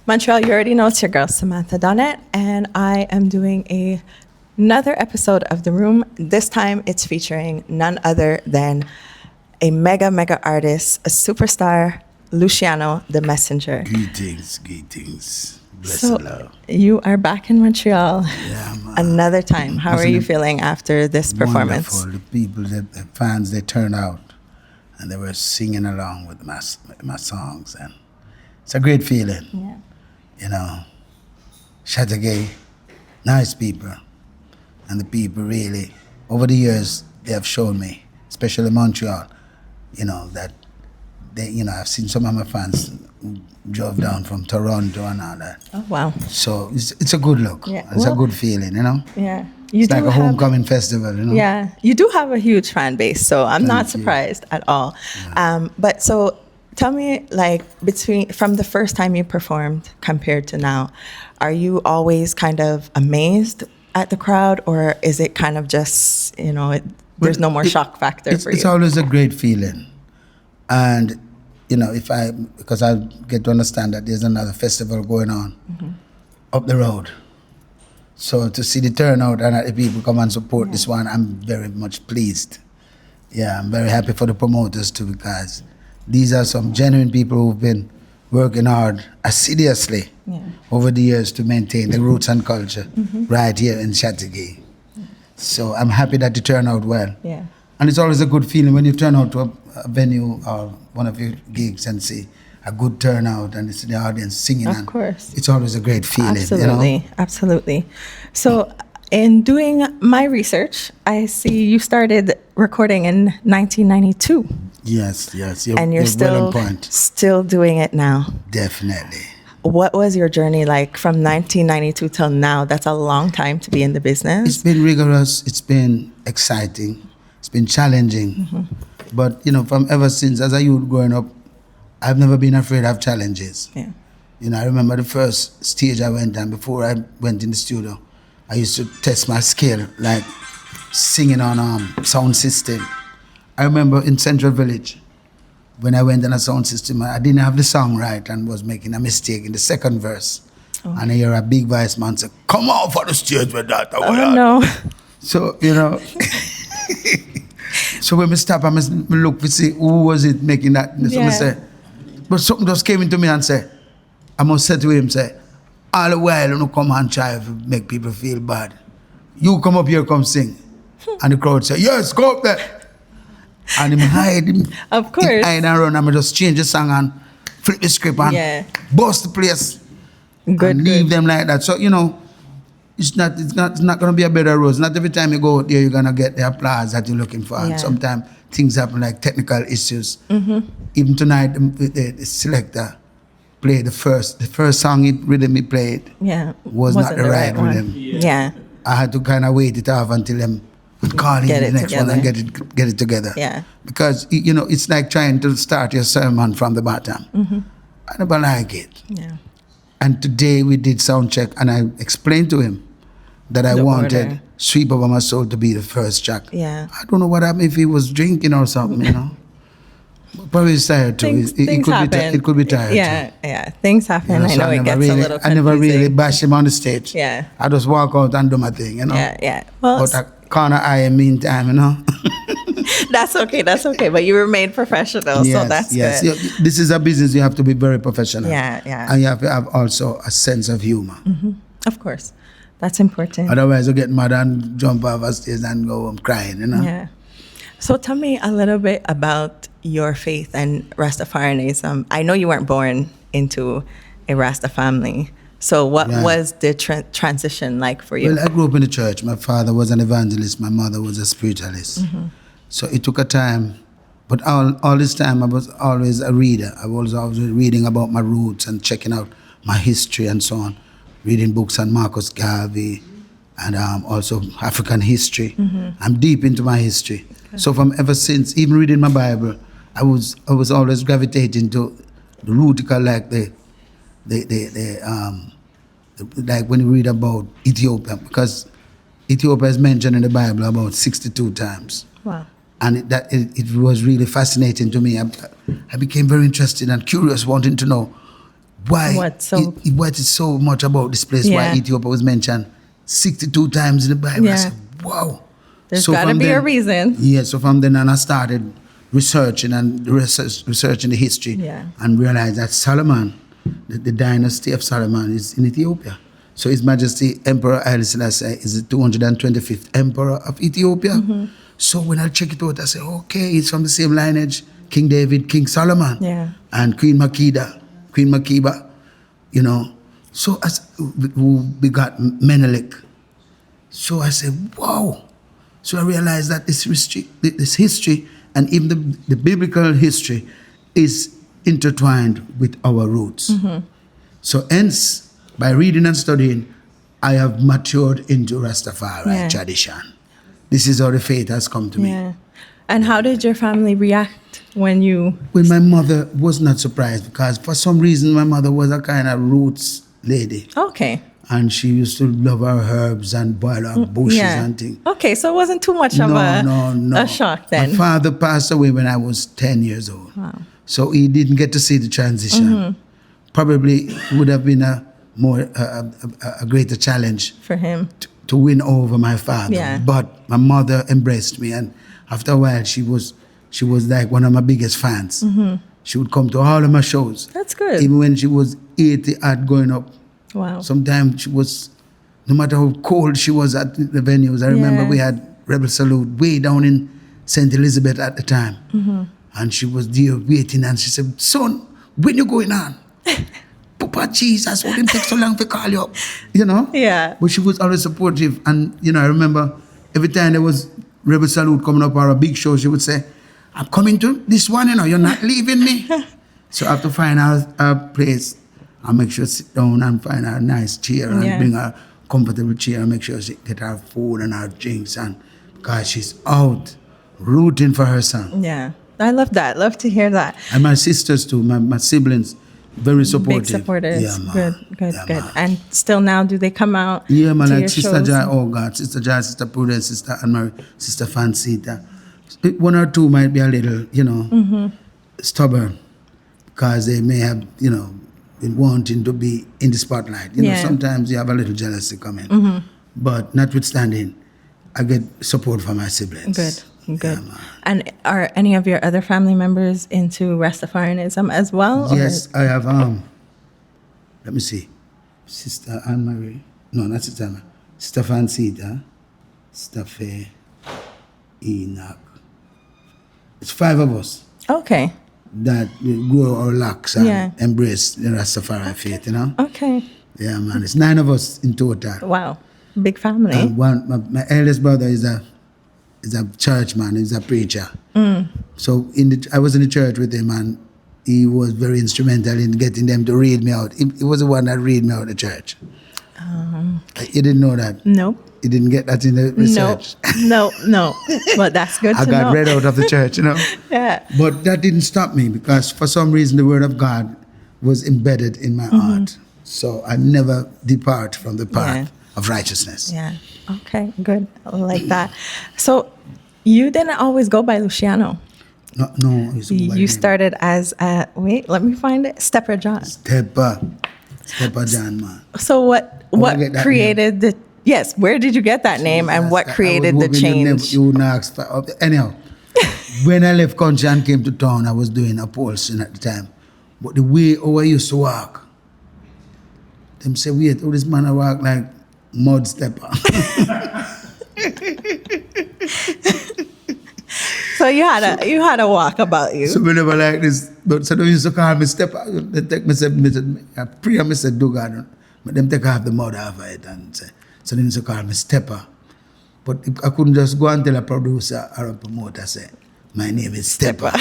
Montreal, you already know it's your girl, Samantha Donnet, and I am doing another episode of The Room. This time it's featuring none other than a mega artist, a superstar, Luciano, the Messenjah. Greetings. Blessed So love. you are back in Montreal another time. How are Wasn't you it feeling after this performance? Wonderful. The people, the fans, they turned out and they were singing along with my songs, and it's a great feeling. Yeah. You know, Chateauguay, nice people, and the people really, over the years, they have shown me, especially Montreal, that they, I've seen some of my fans who drove down from Toronto and all that. Oh, wow. So it's a good look. Yeah. It's a good feeling, Yeah. It's like a homecoming festival, Yeah, you do have a huge fan base, so I'm not surprised at all. Yeah. But so tell me, like, from the first time you performed compared to now, are you always kind of amazed at the crowd, or is it kind of just, there's no more shock factor for you? It's always a great feeling. And, because I get to understand that there's another festival going on up the road. So to see the turnout and the people come and support this one, I'm very much pleased. Yeah, I'm very happy for the promoters too, because these are some genuine people who've been working hard assiduously over the years to maintain the roots and culture right here in Chateauguay. So I'm happy that you turn out well. Yeah. And it's always a good feeling when you turn out to a venue or one of your gigs and see a good turnout and it's the audience singing. Of course. It's always a great feeling. Absolutely. So in doing my research, I see you started recording in 1992. Yes. And you're well on point. still doing it now. Definitely. What was your journey like from 1992 till now? That's a long time to be in the business. It's been rigorous. It's been exciting. It's been challenging. But, from ever since, as a youth growing up, I've never been afraid of challenges. Yeah. I remember the first stage I went on before I went in the studio. I used to test my skill, like singing on sound system. I remember in Central Village, when I went on a sound system, I didn't have the song right and was making a mistake in the second verse. Oh. And I hear a big voice man say, "Come out for the stage with that." Oh, no. So, so when we stop, I must look to see who was it making that. So I say, but something just came into me and said, I must say to him, all the while you come and try to make people feel bad. You come up here, come sing. And the crowd say, yes, go up there. And him hide. Of course. Him hide and run, and I just change the song and flip the script and bust the place. And leave them like that. So, it's not going to be a bed of roses. Not every time you go out there, you're going to get the applause that you're looking for. And sometimes things happen like technical issues. Even tonight, the selector played the first song rhythm he played was not the right rhythm. Yeah. I had to kind of wait it off until them call in the next one and get it together. Yeah. Because, it's like trying to start your sermon from the bottom. I never like it. Yeah. And today we did sound check and I explained to him that I wanted Sweep Over My Soul to be the first track. Yeah. I don't know what happened, if he was drinking or something, Probably he's tired too. Things happen. It could be tired too. Yeah. Things happen. I know it gets a little confusing. I never really bash him on the stage. Yeah. I just walk out and do my thing, Yeah. Well, but I corner eye in meantime, That's okay. But you remain professional, so that's good. Yeah, this is a business. You have to be very professional. Yeah. And you have to have also a sense of humor. Of course. That's important. Otherwise, you get mad and jump off a stage and go home crying, Yeah. So tell me a little bit about your faith and Rastafarianism. I know you weren't born into a Rasta family. So what was the transition like for you? Well, I grew up in the church. My father was an evangelist. My mother was a spiritualist. So it took a time. But all this time, I was always a reader. I was always reading about my roots and checking out my history and so on. Reading books on Marcus Garvey and also African history. I'm deep into my history. Okay. So from ever since, even reading my Bible, I was always gravitating to the rootical, like like when you read about Ethiopia, because Ethiopia is mentioned in the Bible about 62 times. Wow. And it was really fascinating to me. I became very interested and curious, wanting to know, why What what is so much about this place, why Yeah. Ethiopia was mentioned 62 times in the Bible. I Yeah. said, wow. There's gotta from be a then- reason. Yeah, so from then on I started researching the history Yeah. and realized that Solomon, the dynasty of Solomon is in Ethiopia. So His Majesty Emperor Haile Selassie is the 225th Emperor of Ethiopia. Mm-hmm. So when I check it out, I say, okay, it's from the same lineage, King David, King Solomon, Yeah. and Queen Makiba, you know. So as who begot Menelik. So I said, wow. So I realized that this history and even the biblical history is intertwined with our roots. Mm-hmm. So hence, by reading and studying, I have matured into Rastafari Yeah. tradition. This is how the faith has come to me. Yeah. And how did your family react when you? Well, my mother was not surprised because for some reason my mother was a kind of roots lady. Okay. And she used to love her herbs and boil her bushes Yeah. and things. Okay, so it wasn't too much of a shock then. My father passed away when I was 10 years old. Wow. So he didn't get to see the transition. Mm-hmm. Probably would have been a greater challenge For him. to win over my father. Yeah. But my mother embraced me, and after a while she was like one of my biggest fans. She would come to all of my shows. That's good. Even when she was 80 at going up. Wow. Sometimes she was, no matter how cold she was at the venues. I remember Yeah. we had Rebel Salute way down in St. Elizabeth at the time. And she was there waiting, and she said, son, when you going on? Papa Jesus, why didn't take so long to call you up? You know? Yeah. But she was always supportive. And, you know, I remember every time there was Rebel Salute coming up or a big show, she would say, I'm coming to this one, you know, you're not leaving me. So I have to find a place. I'll make sure sit down and find her a nice chair and Yeah. bring her a comfortable chair and make sure she get her food and her drinks, and because she's out rooting for her son. Yeah. I love that. Love to hear that. And my sisters too, my siblings, very supportive. Big supporters. Yeah, man. Good. Yeah, man. And still now, do they come out? Yeah, man, to like your Sister shows? Joy, oh God, Sister Joy, Sister Prudence, Sister Anne-Marie, Sister Fancita. One or two might be a little, you know, stubborn because they may have, you know, been wanting to be in the spotlight. You know, Yeah. sometimes you have a little jealousy coming. But notwithstanding, I get support from my siblings. Good. Yeah, man. And are any of your other family members into Rastafarianism as well? or- Yes, I have, let me see, Sister Anne-Marie, no, not Sister Anne-Marie, Sister Fancita, Sister Faye, Enoch. It's 5 of us Okay. that grow our locks and Yeah. embrace the Rastafari faith, you know? Okay. Yeah, man, it's 9 of us in total. Wow. Big family. And my eldest brother is a church man, he's a preacher. So I was in the church with him, and he was very instrumental in getting them to read me out. He was the one that read me out of the church. You didn't know that? Nope. You didn't get that in the research? No. But that's good I to got know. read out of the church, you know? Yeah. But that didn't stop me, because for some reason the word of God was embedded in my heart. So I never depart from the path of righteousness. Yeah. Okay, good. I like that. So you didn't always go by Luciano. No, I used to go by the You name. started as wait, let me find it. Stepper John. Stepper John, man. So what I get that created the yes, where did you get that name and what created the change? You wouldn't ask for, anyhow, when I left country and came to town, I was doing upholstering at the time. But the way I used to walk, them say, wait, this man I walk like mud stepper. So you had a walk about you. So we never like this. But so they used to call me stepper. They take me, I pray I said, do God. But them take off the mud off of it and say, so they used to call me stepper. But I couldn't just go and tell a producer or a promoter, say, my name is Stepper.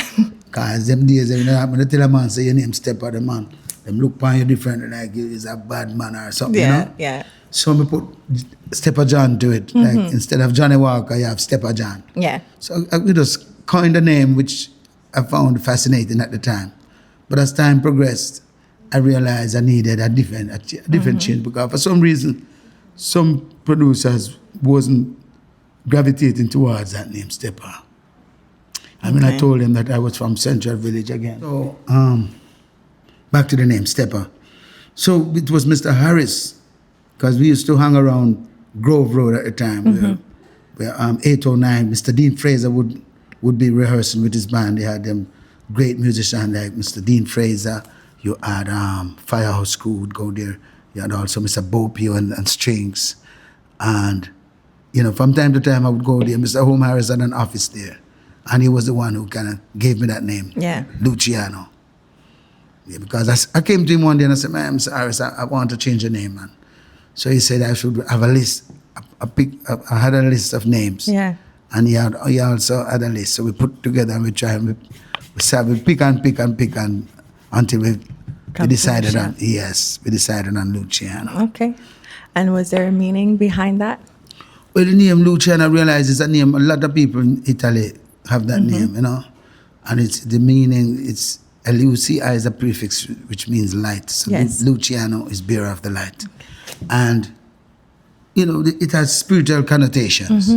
Because them days, when I tell a man, say, your name Stepper, the man, them look upon you different, like you is a bad man or something, you know? Yeah. So I put Stepper John to it. Like, instead of Johnny Walker, you have Stepper John. Yeah. So I just coined a name which I found fascinating at the time. But as time progressed, I realized I needed a different change, because for some reason, some producers wasn't gravitating towards that name, Stepper. I mean, I told them that I was from Central Village again. So, back to the name, Stepper. So it was Mr. Harris, because we used to hang around Grove Road at the time, where 809, Mr. Dean Fraser would be rehearsing with his band. They had them great musicians like Mr. Dean Fraser. You had Firehouse Crew would go there. You had also Mr. Bopio and strings. And, from time to time I would go there. Mr. Home Harris had an office there. And he was the one who kind of gave me that name, Luciano. Yeah, because I came to him one day and I said, man, Mr. Harris, I want to change the name, man. So he said I should have a list. I had a list of names. Yeah. And he also had a list. So we put together and we try and we pick and until we decided on, we decided on Luciano. Okay. And was there a meaning behind that? Well, the name Luciano, I realize is a name, a lot of people in Italy have that name, And it's the meaning, it's Lucia is a prefix which means light. So Luciano is bearer of the light. Okay. And, it has spiritual connotations.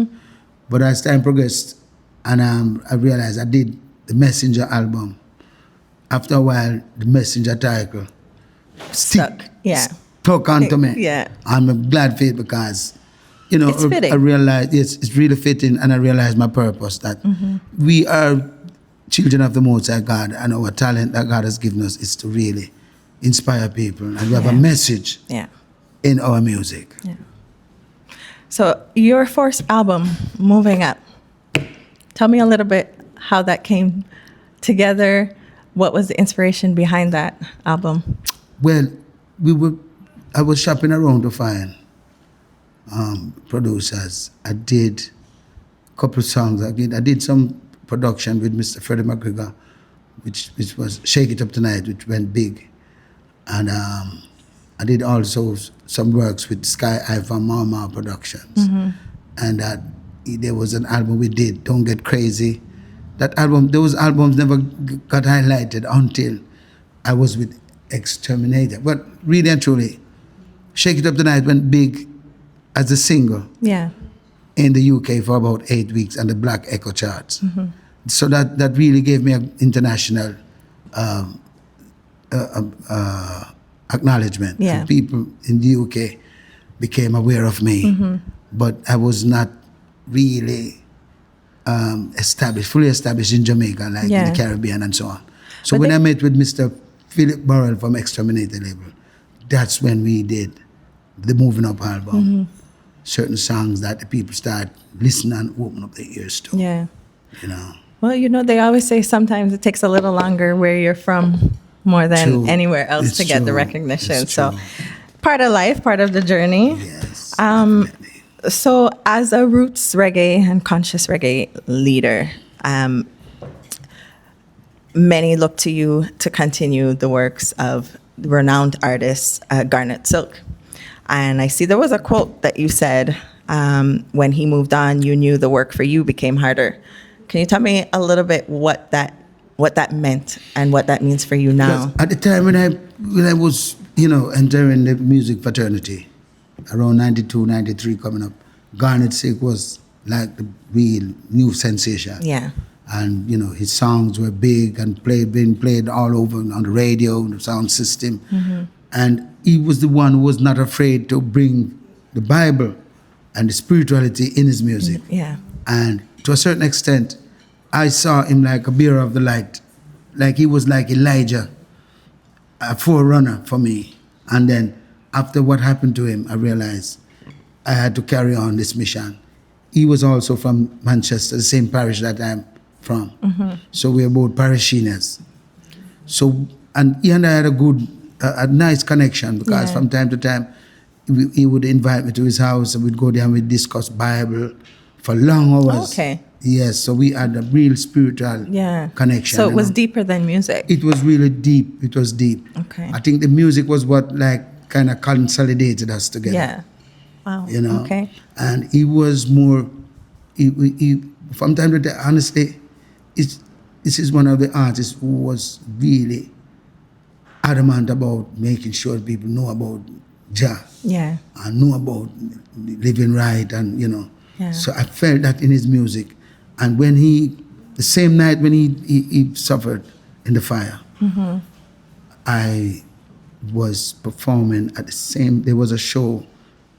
But as time progressed, and I realized I did the Messenjah album. After a while, the Messenjah title stuck onto me. Yeah. I'm glad for it because, it's fitting. I realized it's really fitting, and I realized my purpose that we are children of the Most High God, and our talent that God has given us is to really inspire people, and we have a message in our music. Yeah. So your first album, Moving Up, tell me a little bit how that came together. What was the inspiration behind that album? Well, I was shopping around to find producers. I did a couple of songs. I did some production with Mr. Freddie McGregor, which was Shake It Up Tonight, which went big. And I did also some works with Sky Eye from Mama Productions. And there was an album we did, Don't Get Crazy. Those albums never got highlighted until I was with Exterminator. But really and truly, Shake It Up Tonight went big as a single in the UK for about 8 weeks on the Black Echo charts. So that really gave me an international acknowledgement. So people in the UK became aware of me, but I was not really fully established in Jamaica, like in the Caribbean and so on. So when I met with Mr. Philip Burrell from Exterminator label, that's when we did the Moving Up album. Certain songs that the people start listening and open up their ears to. Yeah. Well, they always say sometimes it takes a little longer where you're from more than anywhere else to get the recognition. So part of life, part of the journey. Yes. So as a roots reggae and conscious reggae leader, many look to you to continue the works of renowned artist Garnet Silk. And I see there was a quote that you said, when he moved on, you knew the work for you became harder. Can you tell me a little bit what that meant and what that means for you now? At the time when I was, entering the music fraternity, around 92, 93 coming up, Garnet Silk was like the real new sensation. Yeah. And, his songs were big and being played all over on the radio, the sound system. And he was the one who was not afraid to bring the Bible and the spirituality in his music. Yeah. And to a certain extent, I saw him like a bearer of the light. Like he was like Elijah, a forerunner for me. And then after what happened to him, I realized I had to carry on this mission. He was also from Manchester, the same parish that I'm from. So we are both parishioners. So, and he and I had a nice connection because from time to time, he would invite me to his house and we'd go there and we'd discuss Bible for long hours. Okay. Yes, so we had a real spiritual connection. So it was deeper than music. It was really deep. It was deep. Okay. I think the music was what kind of consolidated us together. Yeah. Wow. Okay. And he was more, he from time to time, honestly, this is one of the artists who was really adamant about making sure people know about Jah. Yeah. And know about living right and, Yeah. So I felt that in his music. And when the same night when he suffered in the fire, I was performing at the same. There was a show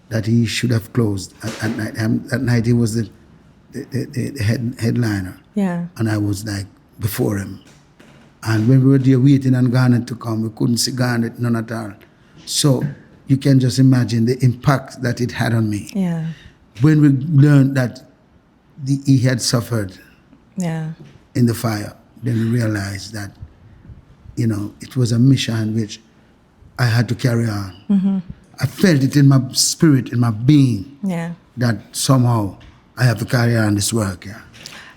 that he should have closed at night. That night he was the headliner. Yeah. And I was like before him. And when we were there waiting on Garnet to come, we couldn't see Garnet, none at all. So you can just imagine the impact that it had on me. Yeah. When we learned that he had suffered Yeah. in the fire, then we realized that, it was a mission which I had to carry on. Mm-hmm. I felt it in my spirit, in my being, Yeah. that somehow I have to carry on this work. Yeah.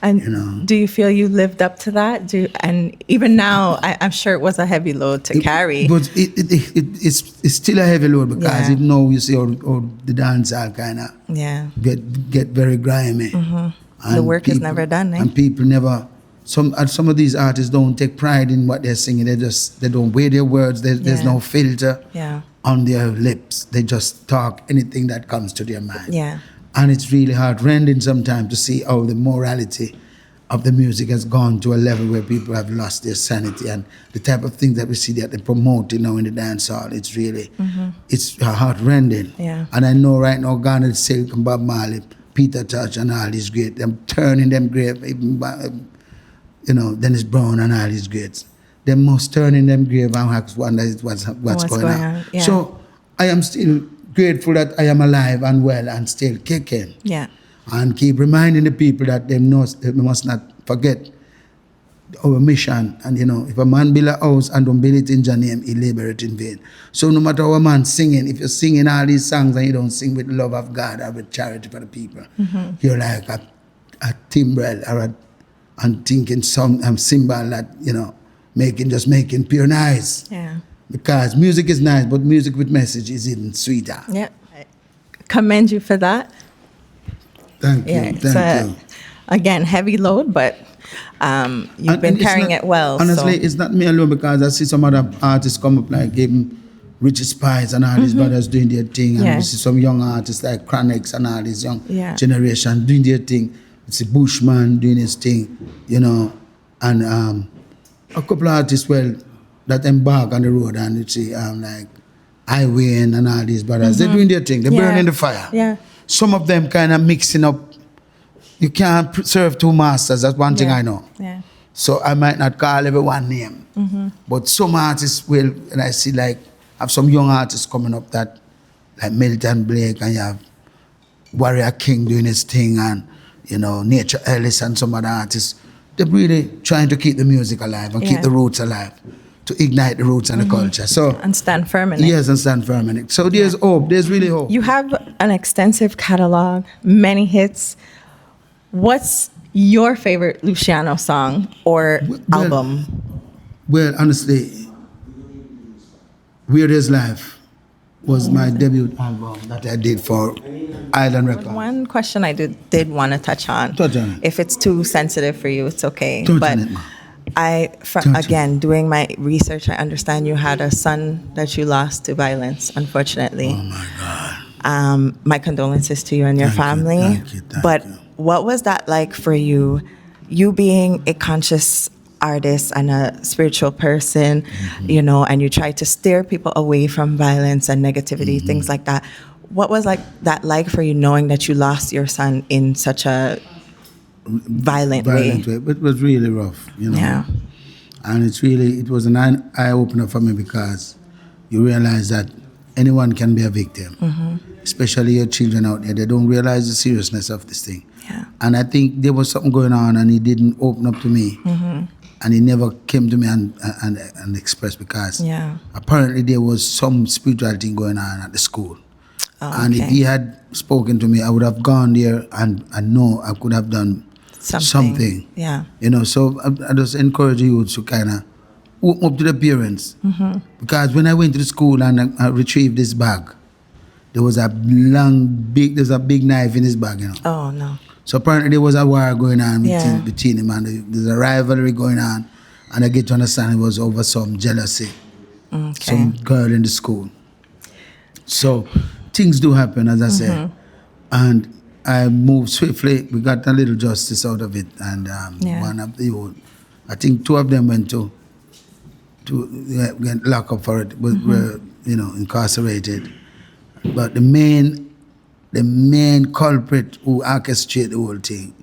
And do you feel you lived up to that? And even now, I'm sure it was a heavy load to carry. But it's still a heavy load because Yeah. even though you see how the dance all kind of Yeah. get very grimy. Mm-hmm. And The work is never done, eh? And people never. Some of these artists don't take pride in what they're singing. They don't weigh their words. There's no filter Yeah. on their lips. They just talk anything that comes to their mind. Yeah. And it's really heart-rending sometimes to see how the morality of the music has gone to a level where people have lost their sanity, and the type of things that we see that they promote, in the dance hall. It's really, it's heart-rending. Yeah. And I know right now, Garnet Silk and Bob Marley, Peter Tosh and all these great, them turning them grave, even, Dennis Brown and all these greats. They must turn in them grave and wonder what's going on. Yeah. So I am still grateful that I am alive and well and still kicking. Yeah. And keep reminding the people that they must not forget our mission. And if a man build a house and don't build it in your name, he labor it in vain. So no matter how a man singing, if you're singing all these songs and you don't sing with love of God or with charity for the people, you're like a timbrel or and thinking some symbol that making pure nice. Yeah. Because music is nice, but music with message is even sweeter. Yeah. I commend you for that. Thank you. Yeah. Thank you. Again, heavy load, but you've been it's carrying not- it well. Honestly, so. it's not me alone because I see some other artists come up like even Richie Spice and all these brothers doing their thing. And Yeah. we see some young artists like Chronix and all this young Yeah. generation doing their thing. It's a Bushman doing his thing, and a couple of artists, that embark on the road and you see like Highway and all these brothers. They're doing their thing. They're burning the fire. Yeah. Some of them kind of mixing up. You can't serve two masters. That's one thing I know. Yeah. So I might not call everyone name. But some artists will, and I see have some young artists coming up that, like Milton Blake, and you have Warrior King doing his thing, and, Nature Ellis and some other artists. They're really trying to keep the music alive and keep the roots alive, to ignite the roots and the culture. So And stand firm in it. yes, and stand firm in it. So there's hope. There's really hope. You have an extensive catalog, many hits. What's your favorite Luciano song or album? Well, honestly, Weird as Life was my debut album that I did for Island Records. One question I did want to touch on. Touch on it. If it's too sensitive for you, it's okay. Touch but on it, ma. Again, doing my research, I understand you had a son that you lost to violence, unfortunately. Oh my God. My condolences to you and your Thank you, family. thank you. But what was that like for you? You being a conscious artist and a spiritual person, and you try to steer people away from violence and negativity, things like that. What was that like for you, knowing that you lost your son in such a violent way? It was really rough, Yeah. And it was an eye opener for me because you realize that anyone can be a victim, especially your children out there. They don't realize the seriousness of this thing. Yeah. And I think there was something going on, and he didn't open up to me, and he never came to me and expressed because Yeah. apparently there was some spiritual thing going on at the school. Oh, And if okay. he had spoken to me, I would have gone there and know I could have done something. Yeah. So I just encourage you to kind of open up to the parents. Because when I went to the school and I retrieved this bag, there was there's a big knife in his bag, Oh, no. So apparently there was a war going on Yeah. between him, and there's a rivalry going on. And I get to understand it was over some jealousy, Okay. some girl in the school. So things do happen, as I said. And I moved swiftly. We got a little justice out of it. And Yeah. one of the old, I think two of them went to to get locked up for it, were incarcerated. But the main culprit who orchestrated the whole thing,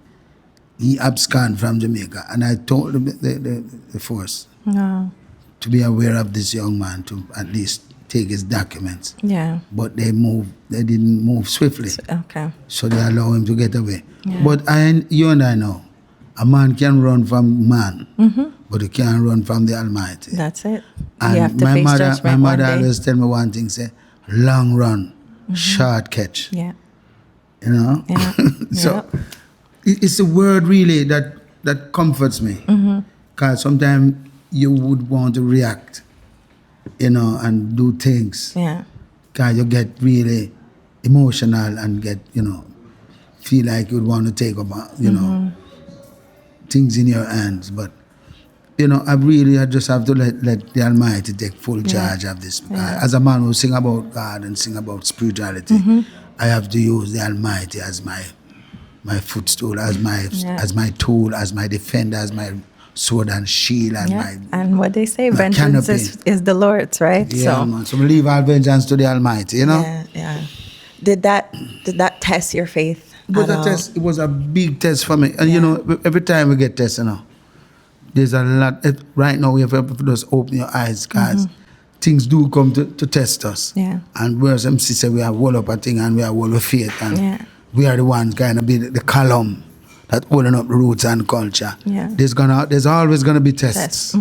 he absconded from Jamaica, and I told the force to be aware of this young man, to at least take his documents. Yeah. But they didn't move swiftly. Okay. So they allow him to get away. Yeah. But you and I know, a man can run from man, but he can't run from the Almighty. That's it. And you have to face judgment my mother one day. always tell me one thing, say, long run, short catch. Yeah. You know? Yeah. So it's a word really that comforts me. Because sometimes you would want to react, and do things. Yeah. Because you get really emotional and get, feel like you'd want to take about, things in your hands. But, I just have to let the Almighty take full charge of this. As a man who sing about God and sing about spirituality, I have to use the Almighty as my footstool, as my tool, as my defender, as my sword and shield, and what they say, my vengeance canopy. is the Lord's, right? Yeah, man. So we leave our vengeance to the Almighty, Yeah. Did that test your faith? It was a big test for me. And every time we get tests, there's a lot. Right now, we have to just open your eyes, because things do come to test us. Yeah. And whereas MC said we have wall up a thing and we have wall of faith. And we are the ones kind of be the column that holding up the roots and culture. Yeah. There's always gonna be tests.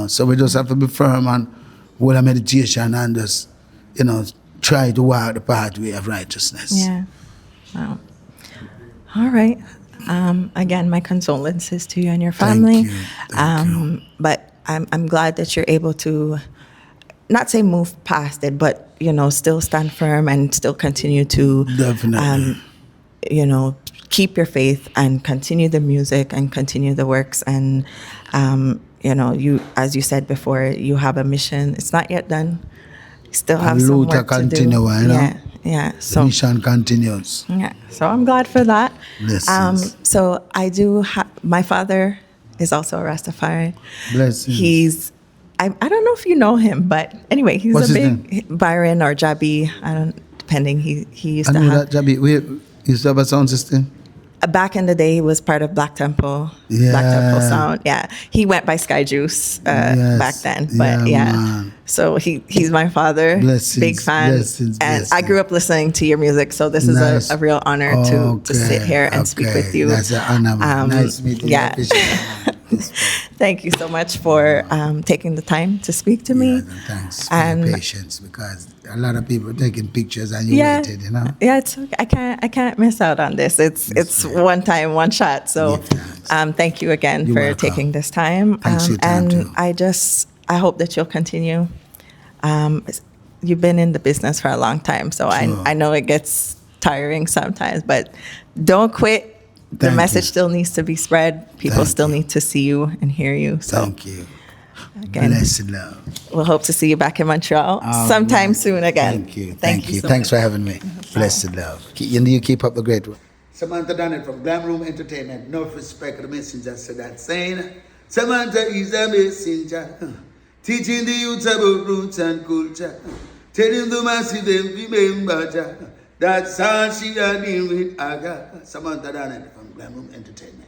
So we just have to be firm and hold a meditation and just, try to walk the pathway of righteousness. Yeah. Wow. All right. Again, my condolences to you and your family. Thank you. But I'm glad that you're able to not say move past it, but still stand firm and still continue to Definitely. keep your faith and continue the music and continue the works. And you, as you said before, you have a mission. It's not yet done. You still have some work to do. Yeah. So the mission continues. Yeah. So I'm glad for that. Blessings. So I do. My father is also a Rastafari. Blessings. I don't know if you know him, but anyway, he's What's a his big Byron or Jabi. I don't, depending. He used to I know have. that Jabi. We used to have a sound system. Back in the day, he was part of Black Temple. Yeah. Black Temple Sound. Yeah. He went by Sky Juice back then. But Man. So he's my father. Blessings, big fan. blessings. I grew up listening to your music, so this is a real honor to sit here and speak with you. That's an honor. Nice meeting you. Yeah. Thank you so much for taking the time to speak to me. Thanks for your patience, because a lot of people taking pictures and you waited, Yeah, it's okay. I can't miss out on this. It's one time, one shot. So thank you again for welcome. taking this time. Thanks for your time too. I hope that you'll continue. You've been in the business for a long time, so I know it gets tiring sometimes, but don't quit. The message still needs to be spread. People still need to see you and hear you. So thank you. Again, Blessed love. We'll hope to see you back in Montreal sometime soon again. Thank you. Thank you. Thanks for having me. Blessed love. You keep up the great work. Samantha Donnett from Glam Room Entertainment. Enough respect to the messenger said that saying, Samantha is a messenger, teaching the youth about roots and culture, telling the masses them remember that's how she had been with Aga. Samantha Donnett from Glam Room Entertainment.